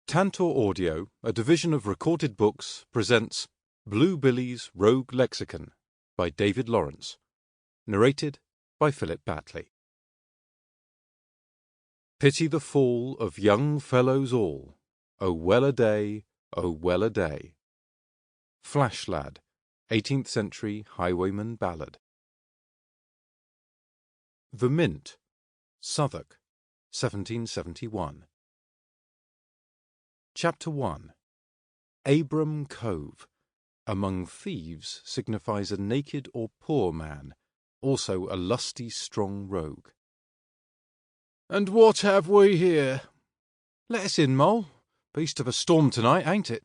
Tantor Audio, a division of Recorded Books, presents Blue Billy's Rogue Lexicon by David Lawrence. Narrated by Philip Battley. Pity the fall of young fellows all. Oh well a day, oh well a day. Flash Lad, 18th century highwayman ballad. The Mint, Southwark, 1771. Chapter 1. Abram Cove, among thieves, signifies a naked or poor man, also a lusty strong rogue. And what have we here? Let us in, Moll. Beast of a storm tonight, ain't it?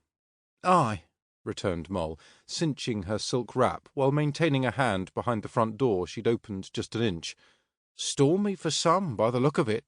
Aye, returned Moll, cinching her silk wrap while maintaining a hand behind the front door she'd opened just an inch. Stormy for some, by the look of it.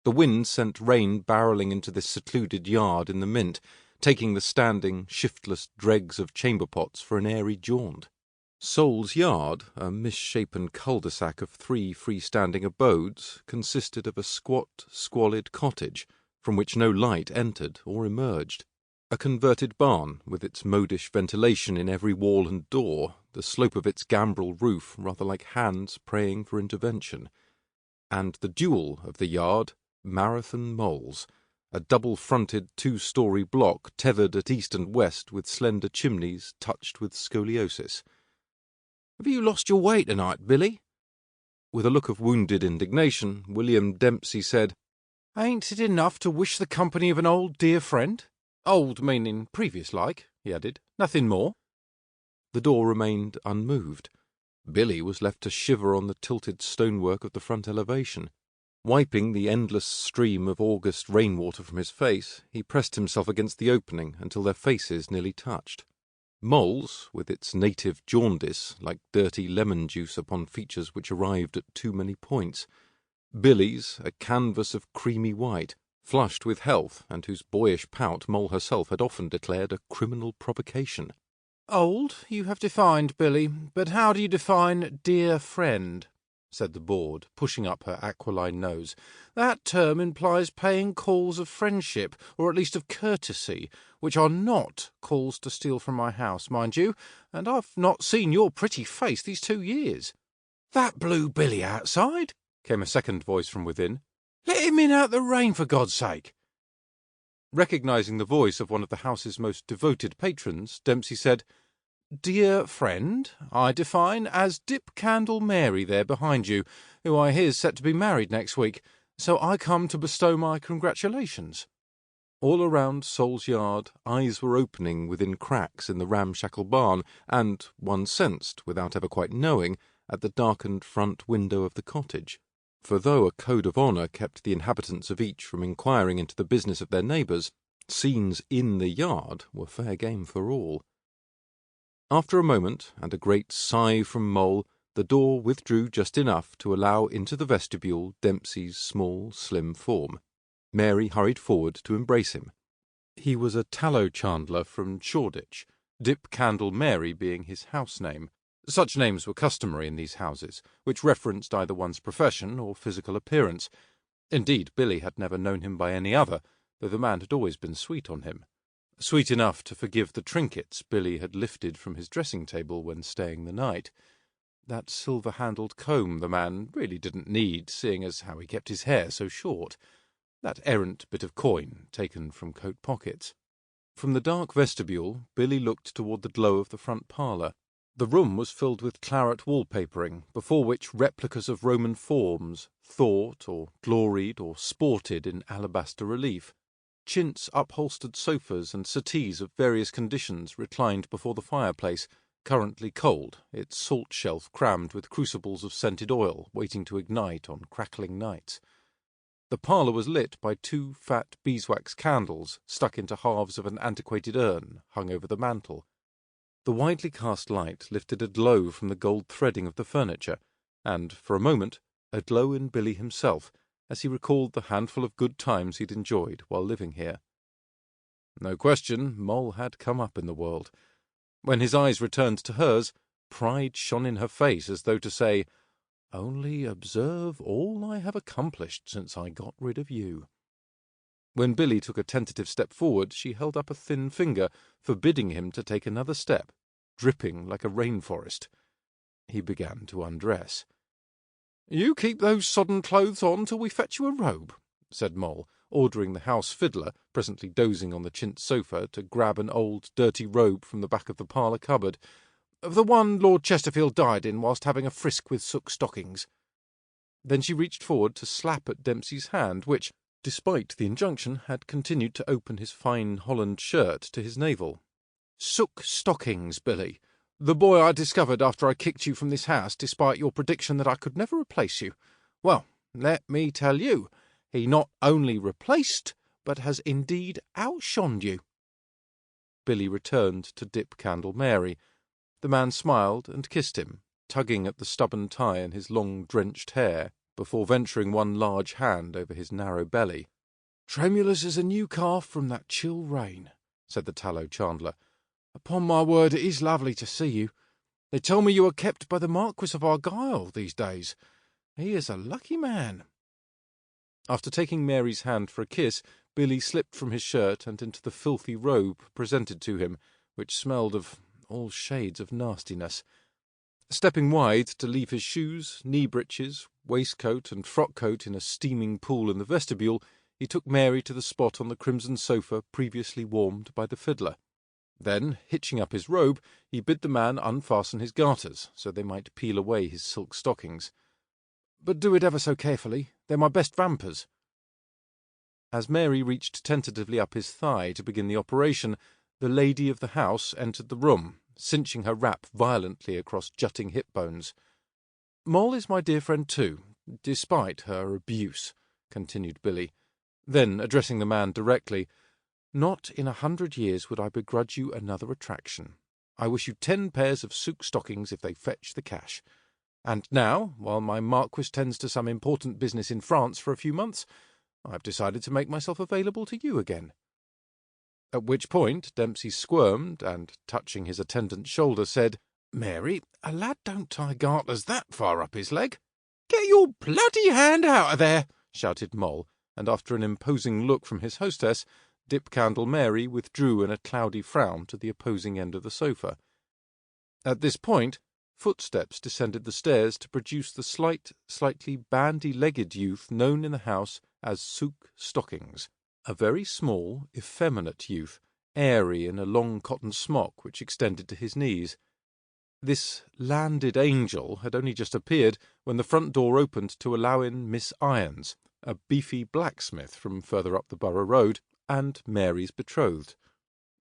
The wind sent rain barrelling into this secluded yard in the Mint, taking the standing, shiftless dregs of chamber pots for an airy jaunt. Soul's Yard, a misshapen cul-de-sac of 3 freestanding abodes, consisted of a squat, squalid cottage, from which no light entered or emerged, a converted barn with its modish ventilation in every wall and door, the slope of its gambrel roof rather like hands praying for intervention, and the jewel of the yard, Marathon Molls, a double-fronted 2-story block tethered at east and west with slender chimneys touched with scoliosis. Have you lost your way tonight, Billy? With a look of wounded indignation, William Dempsey said, Ain't it enough to wish the company of an old dear friend? Old meaning previous like, he added. Nothing more. The door remained unmoved. Billy was left to shiver on the tilted stonework of the front elevation. Wiping the endless stream of August rainwater from his face, he pressed himself against the opening until their faces nearly touched. Moll's, with its native jaundice, like dirty lemon juice upon features which arrived at too many points. Billy's, a canvas of creamy white, flushed with health, and whose boyish pout Moll herself had often declared a criminal provocation. Old, you have defined, Billy, but how do you define dear friend? Said the board, pushing up her aquiline nose. That term implies paying calls of friendship, or at least of courtesy, which are not calls to steal from my house, mind you, and I've not seen your pretty face these 2 years. That Blue Billy outside? Came a second voice from within. Let him in out the rain, for God's sake. Recognising the voice of one of the house's most devoted patrons, Dempsey said, Dear friend, I define as Dip Candle Mary there behind you, who I hear's set to be married next week, so I come to bestow my congratulations. All around Soul's Yard, eyes were opening within cracks in the ramshackle barn, and one sensed, without ever quite knowing, at the darkened front window of the cottage. For though a code of honour kept the inhabitants of each from inquiring into the business of their neighbours, scenes in the yard were fair game for all. After a moment, and a great sigh from Moll, the door withdrew just enough to allow into the vestibule Dempsey's small, slim form. Mary hurried forward to embrace him. He was a tallow chandler from Shoreditch, Dip Candle Mary being his house name. Such names were customary in these houses, which referenced either one's profession or physical appearance. Indeed, Billy had never known him by any other, though the man had always been sweet on him. Sweet enough to forgive the trinkets Billy had lifted from his dressing-table when staying the night. That silver-handled comb the man really didn't need, seeing as how he kept his hair so short. That errant bit of coin taken from coat pockets. From the dark vestibule, Billy looked toward the glow of the front parlour. The room was filled with claret wallpapering, before which replicas of Roman forms thought or gloried or sported in alabaster relief. Chintz upholstered sofas and settees of various conditions reclined before the fireplace, currently cold, its salt shelf crammed with crucibles of scented oil waiting to ignite on crackling nights. The parlour was lit by 2 fat beeswax candles stuck into halves of an antiquated urn hung over the mantel. The widely cast light lifted a glow from the gold threading of the furniture, and, for a moment, a glow in Billy himself, as he recalled the handful of good times he'd enjoyed while living here. No question, Moll had come up in the world. When his eyes returned to hers, pride shone in her face as though to say, Only observe all I have accomplished since I got rid of you. When Billy took a tentative step forward, she held up a thin finger, forbidding him to take another step, dripping like a rainforest. He began to undress. "You keep those sodden clothes on till we fetch you a robe," said Moll, ordering the house fiddler, presently dozing on the chintz sofa, to grab an old dirty robe from the back of the parlour cupboard, "of the one Lord Chesterfield died in whilst having a frisk with sook stockings." Then she reached forward to slap at Dempsey's hand, which, despite the injunction, had continued to open his fine holland shirt to his navel. "Sook stockings, Billy. The boy I discovered after I kicked you from this house, despite your prediction that I could never replace you. Well, let me tell you, he not only replaced, but has indeed outshone you." Billy returned to Dip Candle Mary. The man smiled and kissed him, tugging at the stubborn tie in his long drenched hair, before venturing one large hand over his narrow belly. "Tremulous as a new calf from that chill rain," said the tallow chandler. "Upon my word, it is lovely to see you. They tell me you are kept by the Marquess of Argyll these days. He is a lucky man." After taking Mary's hand for a kiss, Billy slipped from his shirt and into the filthy robe presented to him, which smelled of all shades of nastiness. Stepping wide to leave his shoes, knee-breeches, waistcoat and frock-coat in a steaming pool in the vestibule, he took Mary to the spot on the crimson sofa previously warmed by the fiddler. Then, hitching up his robe, he bid the man unfasten his garters, so they might peel away his silk stockings. "But do it ever so carefully. They're my best vampers." As Mary reached tentatively up his thigh to begin the operation, the lady of the house entered the room, cinching her wrap violently across jutting hip bones. "Moll is my dear friend too, despite her abuse," continued Billy. Then, addressing the man directly, "Not in 100 years would I begrudge you another attraction. I wish you 10 pairs of sook stockings if they fetch the cash. And now, while my Marquis tends to some important business in France for a few months, I've decided to make myself available to you again." At which point Dempsey squirmed and, touching his attendant's shoulder, said, "Mary, a lad don't tie garters that far up his leg." "Get your bloody hand out of there!" shouted Moll, and after an imposing look from his hostess, Dip Candle Mary withdrew in a cloudy frown to the opposing end of the sofa. At this point, footsteps descended the stairs to produce the slightly bandy-legged youth known in the house as Sook Stockings, a very small, effeminate youth, airy in a long cotton smock which extended to his knees. This landed angel had only just appeared when the front door opened to allow in Miss Irons, a beefy blacksmith from further up the Borough Road, and Mary's betrothed.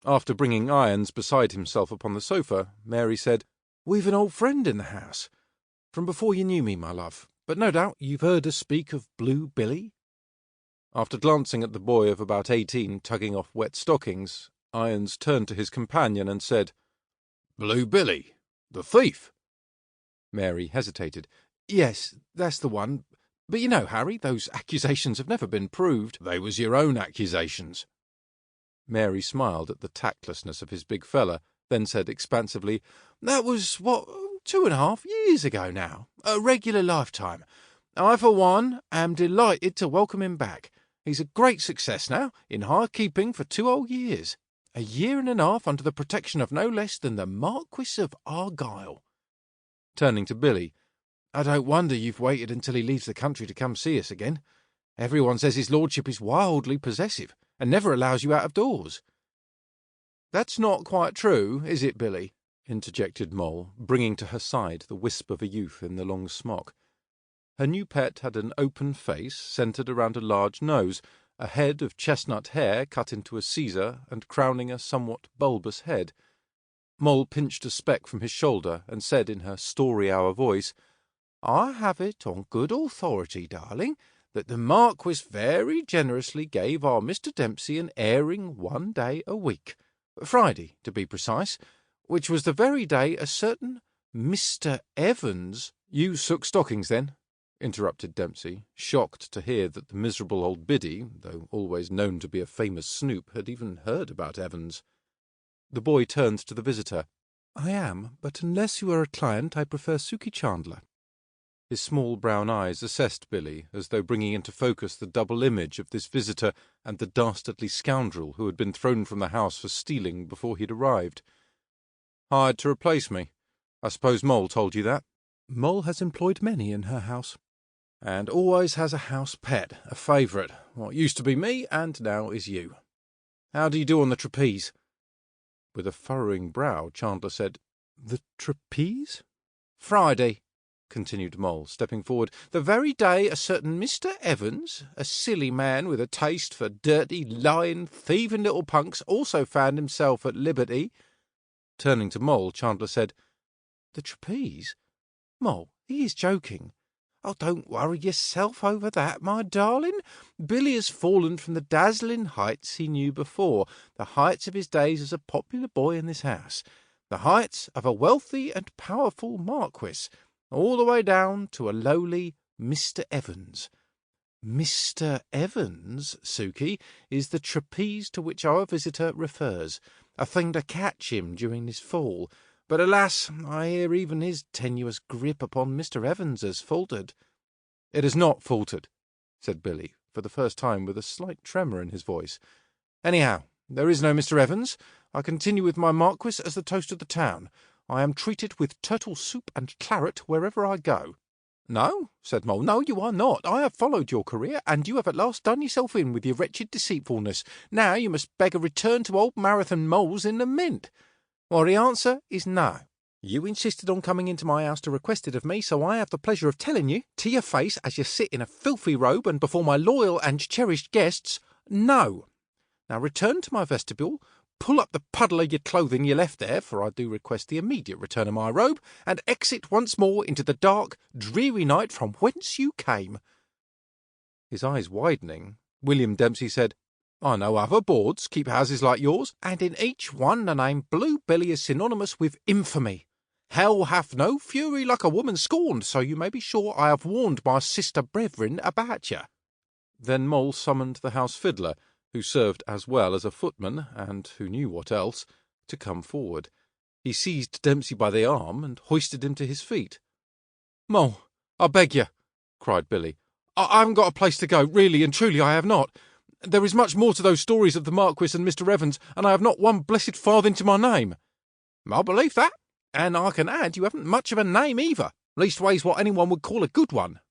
After bringing Irons beside himself upon the sofa, Mary said, "We've an old friend in the house, from before you knew me, my love, but no doubt you've heard us speak of Blue Billy?" After glancing at the boy of about 18 tugging off wet stockings, Irons turned to his companion and said, "Blue Billy? The thief?" Mary hesitated. "Yes, that's the one. But you know, Harry, those accusations have never been proved." "They was your own accusations." Mary smiled at the tactlessness of his big fella, then said expansively, "That was, 2.5 years ago now. A regular lifetime. I, for one, am delighted to welcome him back. He's a great success now, in high keeping for 2 whole years. A year and a half under the protection of no less than the Marquess of Argyll." Turning to Billy, "I don't wonder you've waited until he leaves the country to come see us again. Everyone says his lordship is wildly possessive, and never allows you out of doors." "That's not quite true, is it, Billy?" interjected Moll, bringing to her side the wisp of a youth in the long smock. Her new pet had an open face centred around a large nose, a head of chestnut hair cut into a Caesar and crowning a somewhat bulbous head. Moll pinched a speck from his shoulder and said in her story-hour voice, "I have it on good authority, darling, that the Marquis very generously gave our Mr. Dempsey an airing 1 day a week, Friday to be precise, which was the very day a certain Mr. Evans—" "You sook stockings, then?" interrupted Dempsey, shocked to hear that the miserable old biddy, though always known to be a famous snoop, had even heard about Evans. The boy turned to the visitor. "I am, but unless you are a client, I prefer Sukey Chandler." His small brown eyes assessed Billy, as though bringing into focus the double image of this visitor and the dastardly scoundrel who had been thrown from the house for stealing before he'd arrived. "Hired to replace me. I suppose Moll told you that?" "Moll has employed many in her house." "And always has a house pet, a favourite, what used to be me and now is you. How do you do on the trapeze?" With a furrowing brow, Chandler said, "The trapeze?" "Friday," continued Moll, stepping forward, "the very day a certain Mr. Evans, a silly man with a taste for dirty, lying, thieving little punks, also found himself at liberty." Turning to Moll, Chandler said, "The trapeze? Moll, he is joking. Oh, don't worry yourself over that, my darling. Billy has fallen from the dazzling heights he knew before, the heights of his days as a popular boy in this house, the heights of a wealthy and powerful Marquess, all the way down to a lowly Mr. Evans. Mr. Evans, Suki, is the trapeze to which our visitor refers, a thing to catch him during his fall. But alas, I hear even his tenuous grip upon Mr. Evans has faltered." "It has not faltered," said Billy, for the first time with a slight tremor in his voice. "Anyhow, there is no Mr. Evans. I continue with my Marquess as the toast of the town. I am treated with turtle soup and claret wherever I go." "No," said Moll, "no, you are not. I have followed your career, and you have at last done yourself in with your wretched deceitfulness. Now you must beg a return to old Marathon Moll's in the Mint. Well, the answer is no. You insisted on coming into my house to request it of me, so I have the pleasure of telling you, to your face, as you sit in a filthy robe and before my loyal and cherished guests, no. Now return to my vestibule, pull up the puddle of your clothing you left there, for I do request the immediate return of my robe, and exit once more into the dark, dreary night from whence you came." His eyes widening, William Dempsey said, "I know other boards keep houses like yours, and in each one the name Blue Billy is synonymous with infamy. Hell hath no fury like a woman scorned, so you may be sure I have warned my sister brethren about you." Then Moll summoned the house fiddler, who served as well as a footman, and who knew what else, to come forward. He seized Dempsey by the arm and hoisted him to his feet. "Moll, I beg you," cried Billy. I haven't got a place to go, really and truly I have not. There is much more to those stories of the Marquis and Mr. Evans, and I have not one blessed farthing to my name." "I believe that, and I can add you haven't much of a name either, leastways what anyone would call a good one."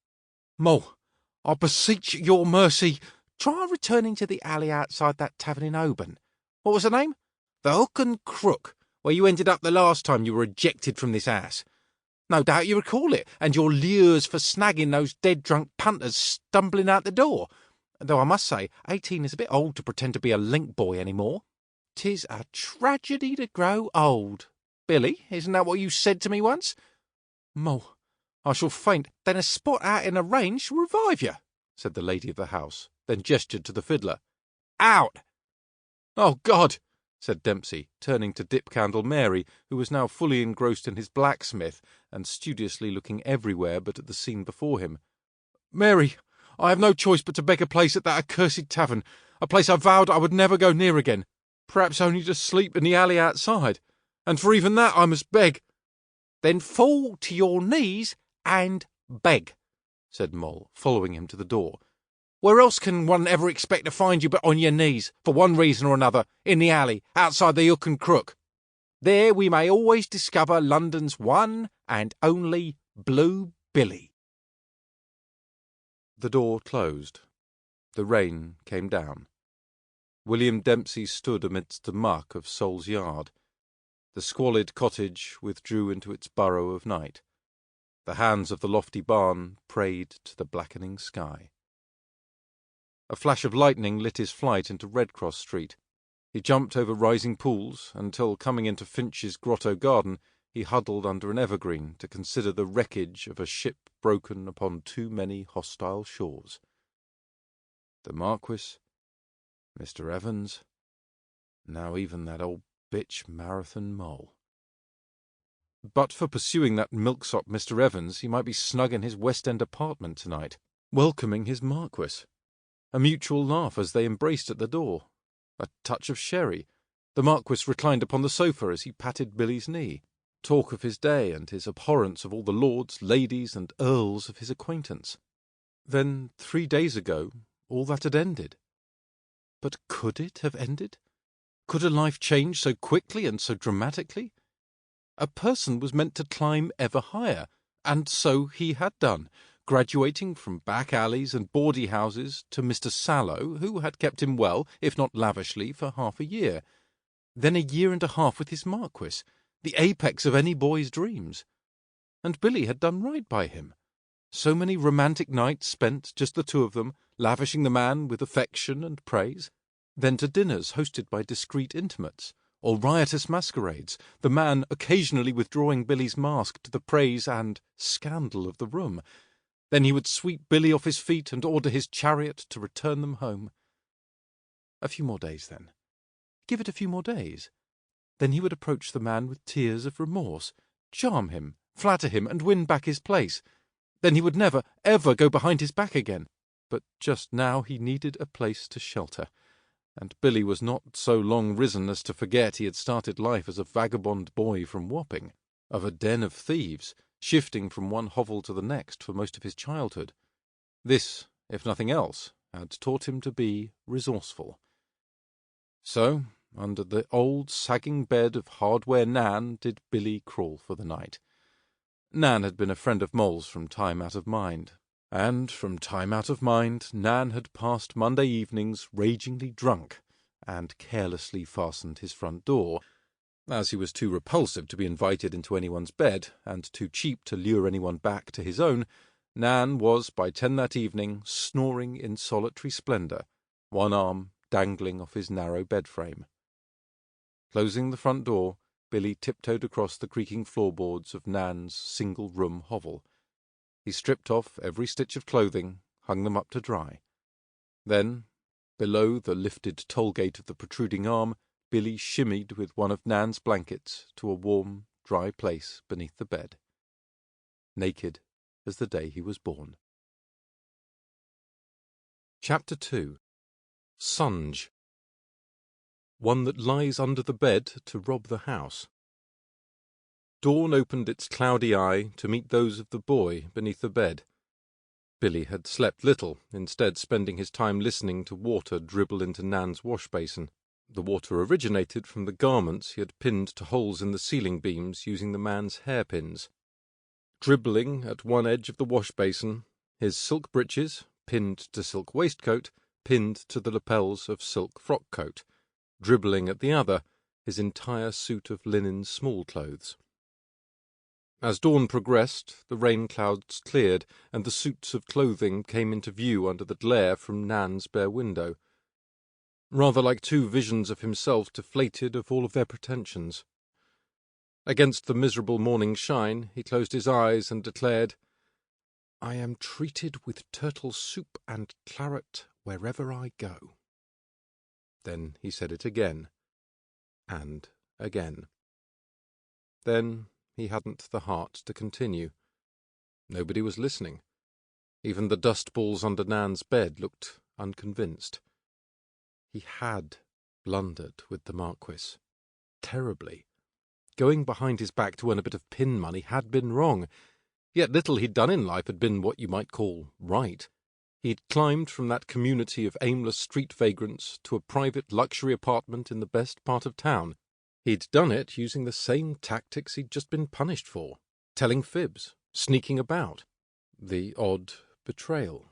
"Moll, I beseech your mercy." "Try returning to the alley outside that tavern in Oban. What was the name? The Hook and Crook, where you ended up the last time you were ejected from this house. No doubt you recall it, and your lures for snagging those dead-drunk punters stumbling out the door. Though I must say, 18 is a bit old to pretend to be a link boy any more. 'Tis a tragedy to grow old. Billy, isn't that what you said to me once?" "Moll, I shall faint. Then a spot out in the rain shall revive you," said the lady of the house, then gestured to the fiddler. "Out!" "Oh, God!" said Dempsey, turning to Dip-Candle Mary, who was now fully engrossed in his blacksmith, and studiously looking everywhere but at the scene before him. "Mary, I have no choice but to beg a place at that accursed tavern, a place I vowed I would never go near again, perhaps only to sleep in the alley outside, and for even that I must beg." "Then fall to your knees and beg," said Moll, following him to the door. "Where else can one ever expect to find you but on your knees, for one reason or another, in the alley, outside the Hook and Crook? There we may always discover London's one and only Blue Billy." The door closed. The rain came down. William Dempsey stood amidst the muck of Sol's Yard. The squalid cottage withdrew into its burrow of night. The hands of the lofty barn prayed to the blackening sky. A flash of lightning lit his flight into Redcross Street. He jumped over rising pools until, coming into Finch's Grotto Garden, he huddled under an evergreen to consider the wreckage of a ship broken upon too many hostile shores. The Marquis, Mr. Evans, now even that old bitch Marathon Moll. But for pursuing that milksop Mr. Evans, he might be snug in his West End apartment tonight, welcoming his Marquis. A mutual laugh as they embraced at the door. A touch of sherry. The Marquis reclined upon the sofa as he patted Billy's knee. talk of his day and his abhorrence of all the lords, ladies, and earls of his acquaintance. Then 3 days ago all that had ended. But could it have ended? Could a life change so quickly and so dramatically? A person was meant to climb ever higher, and so he had done, graduating from back alleys and bawdyhouses to Mr. Sallow, who had kept him well, if not lavishly, for half a year. Then a year and a half with his Marquess, the apex of any boy's dreams. And Billy had done right by him. So many romantic nights spent, just the two of them, lavishing the man with affection and praise. Then to dinners hosted by discreet intimates, or riotous masquerades, the man occasionally withdrawing Billy's mask to the praise and scandal of the room. Then he would sweep Billy off his feet and order his chariot to return them home. A few more days, then. Give it a few more days. Then he would approach the man with tears of remorse, charm him, flatter him, and win back his place. Then he would never, ever go behind his back again. But just now he needed a place to shelter, and Billy was not so long risen as to forget he had started life as a vagabond boy from Wapping, of a den of thieves, shifting from one hovel to the next for most of his childhood. This, if nothing else, had taught him to be resourceful. So, under the old sagging bed of hardware Nan did Billy crawl for the night. Nan had been a friend of Moll's from time out of mind, and from time out of mind Nan had passed Monday evenings ragingly drunk, and carelessly fastened his front door. As he was too repulsive to be invited into anyone's bed, and too cheap to lure anyone back to his own, Nan was by 10 that evening snoring in solitary splendour, one arm dangling off his narrow bed-frame. Closing the front door, Billy tiptoed across the creaking floorboards of Nan's single-room hovel. He stripped off every stitch of clothing, hung them up to dry. Then, below the lifted toll-gate of the protruding arm, Billy shimmied with one of Nan's blankets to a warm, dry place beneath the bed. Naked as the day he was born. Chapter 2. Sunge. One that lies under the bed to rob the house. Dawn opened its cloudy eye to meet those of the boy beneath the bed. Billy had slept little, instead spending his time listening to water dribble into Nan's wash-basin. The water originated from the garments he had pinned to holes in the ceiling beams using the man's hairpins. Dribbling at one edge of the wash-basin, his silk breeches, pinned to silk waistcoat, pinned to the lapels of silk frock-coat. Dribbling at the other, his entire suit of linen small-clothes. As dawn progressed, the rain clouds cleared, and the suits of clothing came into view under the glare from Nan's bare window. Rather like two visions of himself deflated of all of their pretensions. Against the miserable morning shine, he closed his eyes and declared, "I am treated with turtle soup and claret wherever I go." Then he said it again, and again. Then he hadn't the heart to continue. Nobody was listening. Even the dust balls under Nan's bed looked unconvinced. He had blundered with the Marquess. Terribly. Going behind his back to earn a bit of pin money had been wrong, yet little he'd done in life had been what you might call right. He'd climbed from that community of aimless street vagrants to a private luxury apartment in the best part of town. He'd done it using the same tactics he'd just been punished for, telling fibs, sneaking about, the odd betrayal.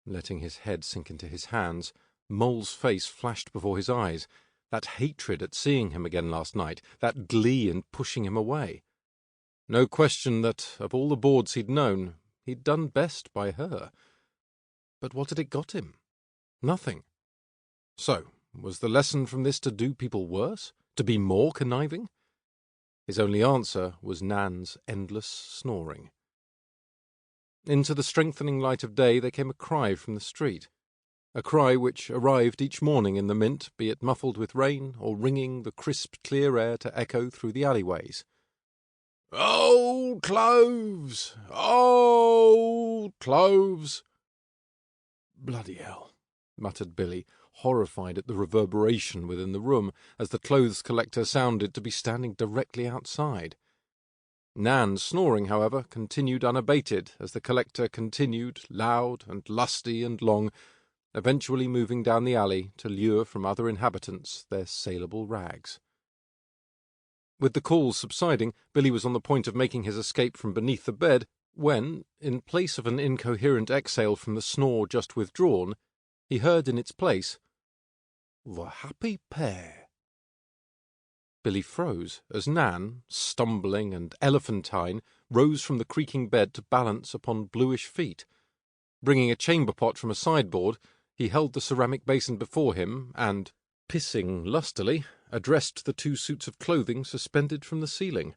Letting his head sink into his hands, Moll's face flashed before his eyes, that hatred at seeing him again last night, that glee in pushing him away. No question that, of all the boards he'd known, he'd done best by her. But what had it got him? Nothing. So, was the lesson from this to do people worse? To be more conniving? His only answer was Nan's endless snoring. Into the strengthening light of day there came a cry from the street. A cry which arrived each morning in the Mint, be it muffled with rain or ringing the crisp, clear air to echo through the alleyways. "Old cloves! Old cloves!" Bloody hell. muttered Billy, horrified at the reverberation within the room, as the clothes collector sounded to be standing directly outside. Nan's snoring, however, continued unabated as the collector continued, loud and lusty and long, eventually moving down the alley to lure from other inhabitants their saleable rags. With the calls subsiding, Billy was on the point of making his escape from beneath the bed when, in place of an incoherent exhale from the snore just withdrawn, he heard in its place, "The happy pair." Billy froze as Nan, stumbling and elephantine, rose from the creaking bed to balance upon bluish feet. Bringing a chamber pot from a sideboard, he held the ceramic basin before him and, pissing lustily, addressed the 2 suits of clothing suspended from the ceiling.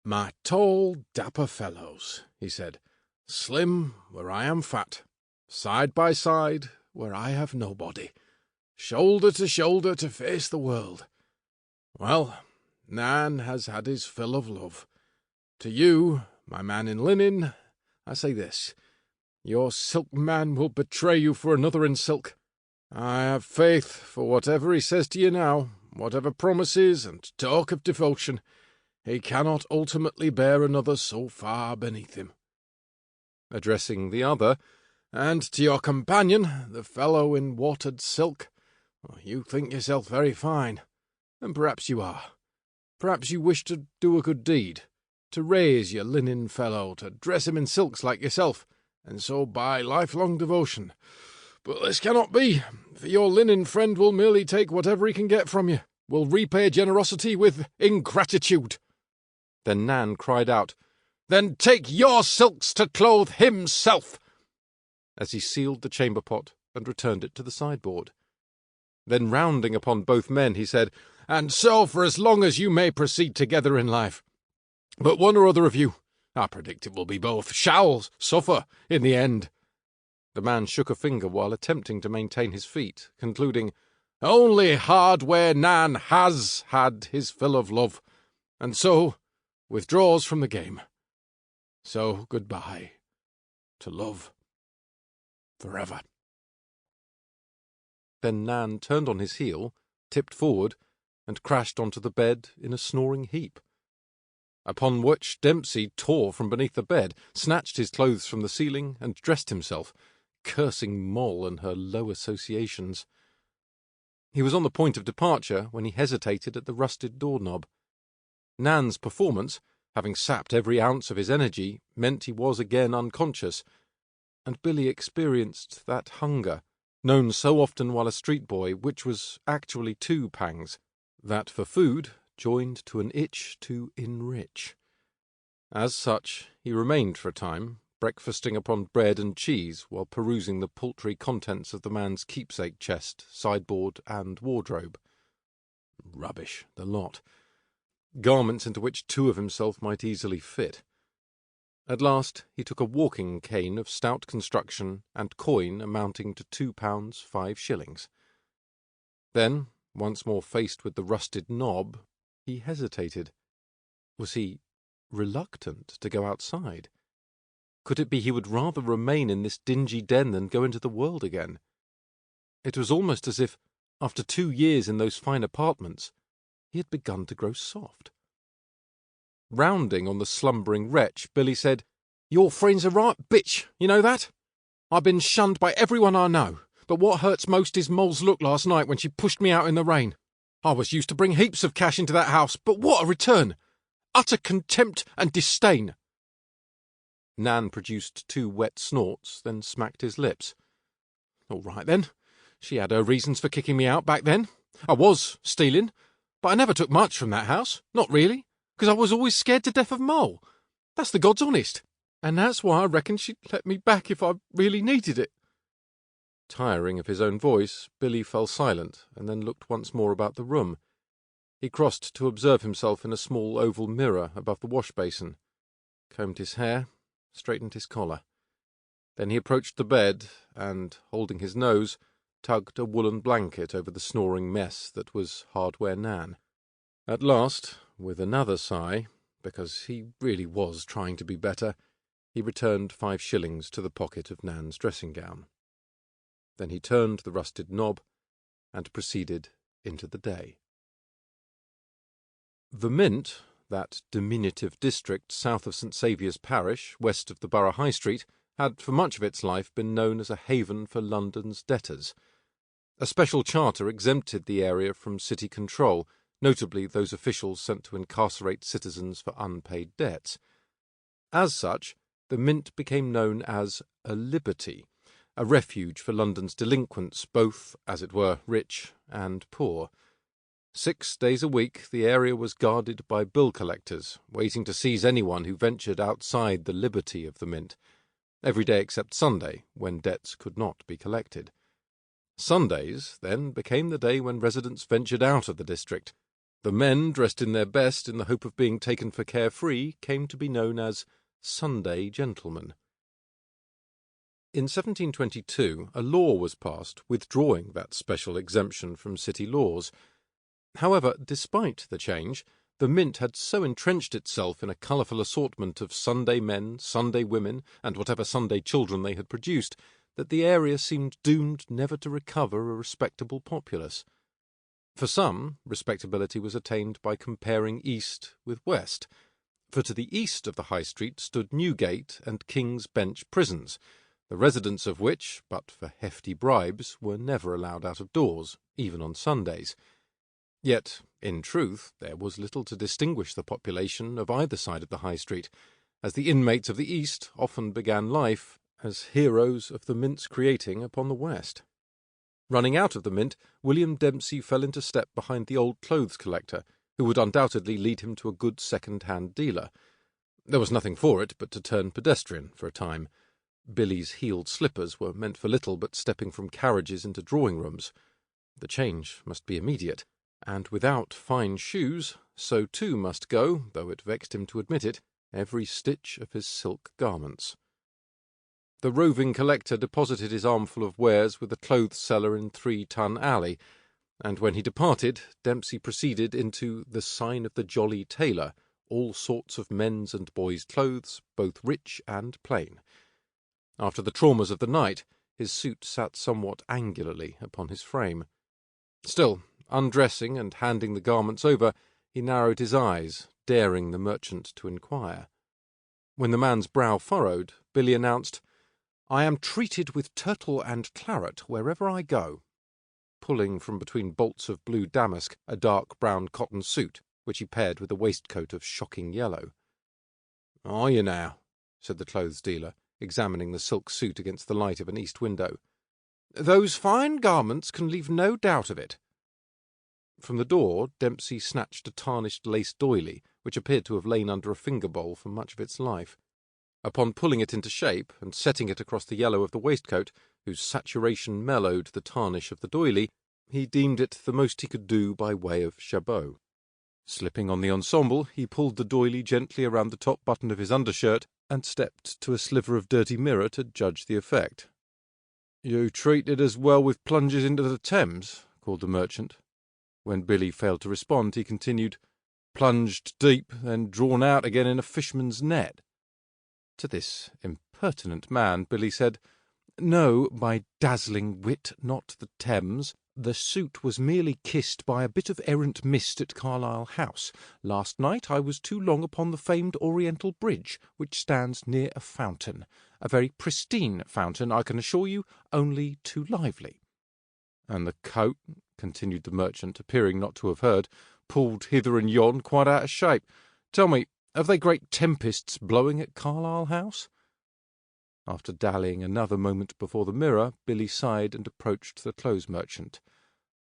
"My tall, dapper fellows," he said, "slim where I am fat, side by side where I have nobody, shoulder to face the world. Well, Nan has had his fill of love. To you, my man in linen, I say this. Your silk man will betray you for another in silk. I have faith for whatever he says to you now, whatever promises and talk of devotion. He cannot ultimately bear another so far beneath him." Addressing the other, "And to your companion, the fellow in watered silk, you think yourself very fine, and perhaps you are. Perhaps you wish to do a good deed, to raise your linen fellow, to dress him in silks like yourself, and so buy lifelong devotion. But this cannot be, for your linen friend will merely take whatever he can get from you, will repay generosity with ingratitude." Then Nan cried out, "Then take your silks to clothe himself," as he sealed the chamber pot and returned it to the sideboard. Then rounding upon both men, he said, "And so for as long as you may proceed together in life. But one or other of you, I predict it will be both, shall suffer in the end." The man shook a finger while attempting to maintain his feet, concluding, "Only hardware Nan has had his fill of love, and so withdraws from the game. So goodbye to love forever." Then Nan turned on his heel, tipped forward, and crashed onto the bed in a snoring heap. Upon which Dempsey tore from beneath the bed, snatched his clothes from the ceiling, and dressed himself, cursing Moll and her low associations. He was on the point of departure when he hesitated at the rusted doorknob. Nan's performance, having sapped every ounce of his energy, meant he was again unconscious, and Billy experienced that hunger, known so often while a street boy, which was actually 2 pangs, that for food joined to an itch to enrich. As such, he remained for a time, breakfasting upon bread and cheese while perusing the paltry contents of the man's keepsake chest, sideboard, and wardrobe. Rubbish, the lot. Garments into which 2 of himself might easily fit. At last he took a walking cane of stout construction and coin amounting to £2 5s. Then, once more faced with the rusted knob, he hesitated. Was he reluctant to go outside? Could it be he would rather remain in this dingy den than go into the world again? It was almost as if, after 2 years in those fine apartments, he had begun to grow soft. Rounding on the slumbering wretch, Billy said, "Your friend's a right bitch, you know that? I've been shunned by everyone I know, but what hurts most is Moll's look last night when she pushed me out in the rain. I was used to bring heaps of cash into that house, but what a return! Utter contempt and disdain." Nan produced 2 wet snorts, then smacked his lips. "All right, then. She had her reasons for kicking me out back then. I was stealing, but I never took much from that house, not really, because I was always scared to death of Moll. That's the God's honest. And that's why I reckon she'd let me back if I really needed it." Tiring of his own voice, Billy fell silent and then looked once more about the room. He crossed to observe himself in a small oval mirror above the wash-basin, combed his hair, straightened his collar. Then he approached the bed and, holding his nose, tugged a woolen blanket over the snoring mess that was Hardware Nan. At last, with another sigh, because he really was trying to be better, he returned 5 shillings to the pocket of Nan's dressing-gown. Then he turned the rusted knob and proceeded into the day. The Mint, that diminutive district south of St Saviour's parish, west of the Borough High Street, had for much of its life been known as a haven for London's debtors. A special charter exempted the area from city control, notably those officials sent to incarcerate citizens for unpaid debts. As such, the Mint became known as a liberty, a refuge for London's delinquents, both, as it were, rich and poor. 6 days a week the area was guarded by bill collectors, waiting to seize anyone who ventured outside the liberty of the Mint, every day except Sunday, when debts could not be collected. Sundays, then, became the day when residents ventured out of the district. The men, dressed in their best in the hope of being taken for carefree, came to be known as Sunday gentlemen. In 1722 a law was passed withdrawing that special exemption from city laws. However, despite the change, the Mint had so entrenched itself in a colourful assortment of Sunday men, Sunday women, and whatever Sunday children they had produced, that the area seemed doomed never to recover a respectable populace. For some, respectability was attained by comparing east with west, for to the east of the High Street stood Newgate and King's Bench prisons, the residents of which, but for hefty bribes, were never allowed out of doors, even on Sundays. Yet, in truth, there was little to distinguish the population of either side of the High Street, as the inmates of the East often began life as heroes of the Mint's creating upon the West. Running out of the Mint, William Dempsey fell into step behind the old clothes collector, who would undoubtedly lead him to a good second-hand dealer. There was nothing for it but to turn pedestrian for a time. Billy's heeled slippers were meant for little but stepping from carriages into drawing-rooms. The change must be immediate, and without fine shoes, so too must go, though it vexed him to admit it, every stitch of his silk garments. The roving collector deposited his armful of wares with the clothes seller in 3-Ton Alley, and when he departed, Dempsey proceeded into the Sign of the Jolly Tailor, all sorts of men's and boys' clothes, both rich and plain. After the traumas of the night, his suit sat somewhat angularly upon his frame. Still, undressing and handing the garments over, he narrowed his eyes, daring the merchant to inquire. When the man's brow furrowed, Billy announced, "I am treated with turtle and claret wherever I go," pulling from between bolts of blue damask a dark brown cotton suit, which he paired with a waistcoat of shocking yellow. "Are you now?" said the clothes dealer, examining the silk suit against the light of an east window. "Those fine garments can leave no doubt of it." From the door Dempsey snatched a tarnished lace doily, which appeared to have lain under a finger-bowl for much of its life. Upon pulling it into shape and setting it across the yellow of the waistcoat, whose saturation mellowed the tarnish of the doily, he deemed it the most he could do by way of jabot. Slipping on the ensemble, he pulled the doily gently around the top button of his undershirt and stepped to a sliver of dirty mirror to judge the effect. "You treated as well with plunges into the Thames?" called the merchant. When Billy failed to respond, he continued, "Plunged deep, then drawn out again in a fishman's net." To this impertinent man, Billy said, "No, my dazzling wit, not the Thames. The suit was merely kissed by a bit of errant mist at Carlisle House. Last night I was too long upon the famed Oriental Bridge, which stands near a fountain. A very pristine fountain, I can assure you, only too lively." "And the coat," continued the merchant, appearing not to have heard, "pulled hither and yon, quite out of shape. Tell me, have they great tempests blowing at Carlisle House?" After dallying another moment before the mirror, Billy sighed and approached the clothes merchant.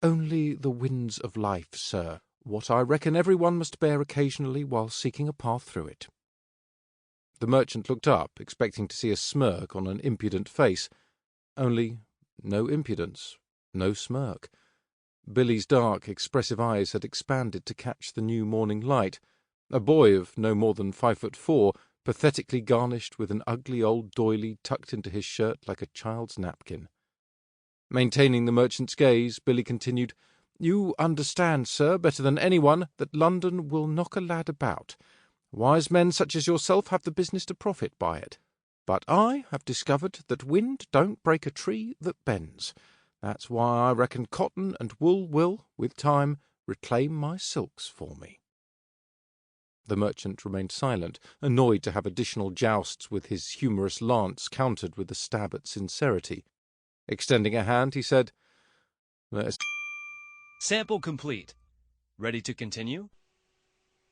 "Only the winds of life, sir. What I reckon every one must bear occasionally while seeking a path through it." The merchant looked up, expecting to see a smirk on an impudent face. Only no impudence, no smirk. Billy's dark, expressive eyes had expanded to catch the new morning light. A boy of no more than 5'4", pathetically garnished with an ugly old doily tucked into his shirt like a child's napkin. Maintaining the merchant's gaze, Billy continued, "You understand, sir, better than anyone, that London will knock a lad about. Wise men such as yourself have the business to profit by it. But I have discovered that wind don't break a tree that bends. That's why I reckon cotton and wool will, with time, reclaim my silks for me." The merchant remained silent, annoyed to have additional jousts with his humorous lance countered with a stab at sincerity. Extending a hand, he said, "Let us—" Sample complete. Ready to continue?